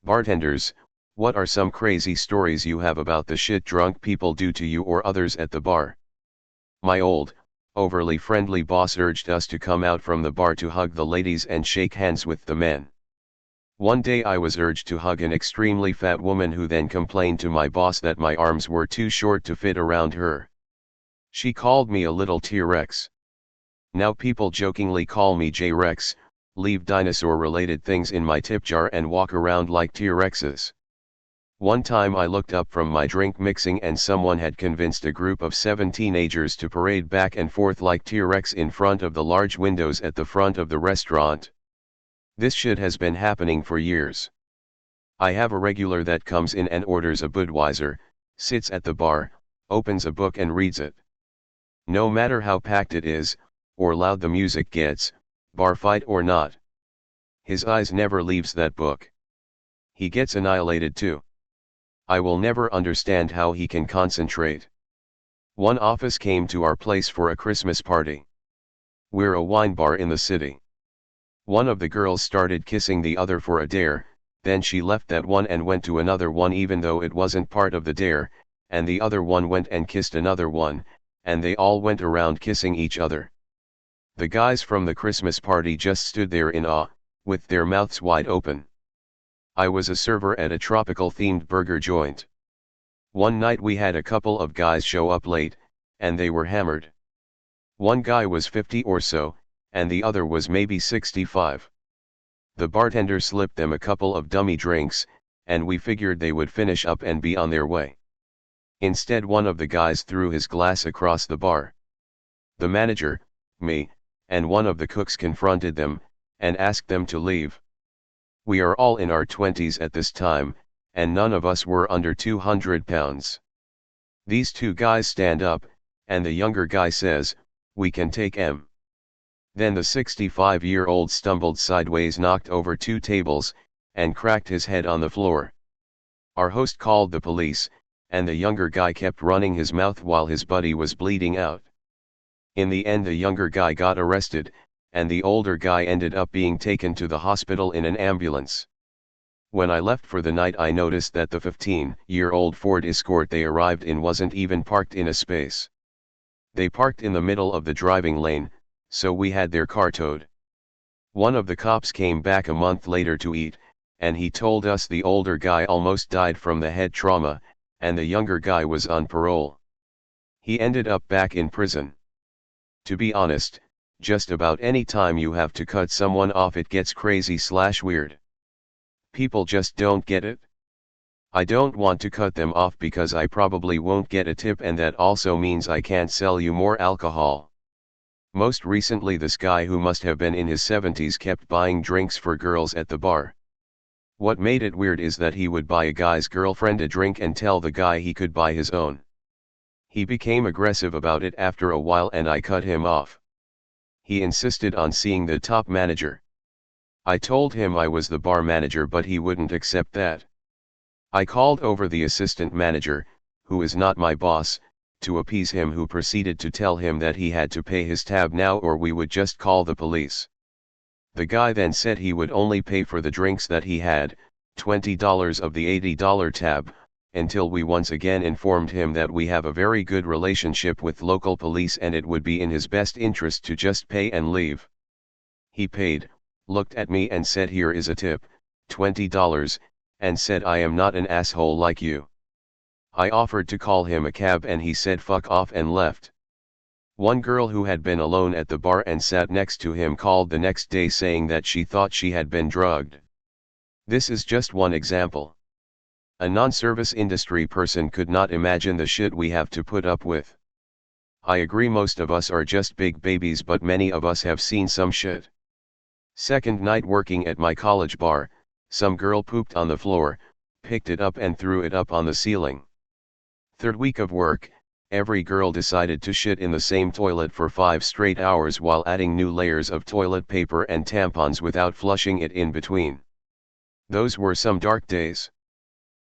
Bartenders, what are some crazy stories you have about the shit drunk people do to you or others at the bar? My old, overly friendly boss urged us to come out from the bar to hug the ladies and shake hands with the men. One day I was urged to hug an extremely fat woman who then complained to my boss that my arms were too short to fit around her. She called me a little T-Rex. Now people jokingly call me J-Rex, leave dinosaur-related things in my tip jar and walk around like T-Rexes. One time I looked up from my drink mixing and someone had convinced a group of 7 teenagers to parade back and forth like T-Rex in front of the large windows at the front of the restaurant. This shit has been happening for years. I have a regular that comes in and orders a Budweiser, sits at the bar, opens a book and reads it. No matter how packed it is, or loud the music gets, bar fight or not, his eyes never leaves that book. He gets annihilated too. I will never understand how he can concentrate. One office came to our place for a Christmas party. We're a wine bar in the city. One of the girls started kissing the other for a dare, then she left that one and went to another one even though it wasn't part of the dare, and the other one went and kissed another one, and they all went around kissing each other. The guys from the Christmas party just stood there in awe, with their mouths wide open. I was a server at a tropical-themed burger joint. One night we had a couple of guys show up late, and they were hammered. One guy was 50 or so, and the other was maybe 65. The bartender slipped them a couple of dummy drinks, and we figured they would finish up and be on their way. Instead, one of the guys threw his glass across the bar. The manager, me, and one of the cooks confronted them, and asked them to leave. We are all in our 20s at this time, and none of us were under 200 pounds. These two guys stand up, and the younger guy says, "We can take 'em." Then the 65-year-old stumbled sideways, knocked over 2 tables, and cracked his head on the floor. Our host called the police, and the younger guy kept running his mouth while his buddy was bleeding out. In the end the younger guy got arrested, and the older guy ended up being taken to the hospital in an ambulance. When I left for the night I noticed that the 15-year-old Ford Escort they arrived in wasn't even parked in a space. They parked in the middle of the driving lane, so we had their car towed. One of the cops came back a month later to eat, and he told us the older guy almost died from the head trauma, and the younger guy was on parole. He ended up back in prison. To be honest, just about any time you have to cut someone off it gets crazy/weird. People just don't get it. I don't want to cut them off because I probably won't get a tip, and that also means I can't sell you more alcohol. Most recently this guy who must have been in his 70s kept buying drinks for girls at the bar. What made it weird is that he would buy a guy's girlfriend a drink and tell the guy he could buy his own. He became aggressive about it after a while and I cut him off. He insisted on seeing the top manager. I told him I was the bar manager, but he wouldn't accept that. I called over the assistant manager, who is not my boss, to appease him, who proceeded to tell him that he had to pay his tab now or we would just call the police. The guy then said he would only pay for the drinks that he had, $20 of the $80 tab, until we once again informed him that we have a very good relationship with local police and it would be in his best interest to just pay and leave. He paid, looked at me and said, "Here is a tip, $20, and said I am not an asshole like you. I offered to call him a cab and he said fuck off and left. One girl who had been alone at the bar and sat next to him called the next day saying that she thought she had been drugged. This is just one example. A non-service industry person could not imagine the shit we have to put up with. I agree most of us are just big babies, but many of us have seen some shit. Second night working at my college bar, some girl pooped on the floor, picked it up and threw it up on the ceiling. Third week of work, every girl decided to shit in the same toilet for 5 straight hours while adding new layers of toilet paper and tampons without flushing it in between. Those were some dark days.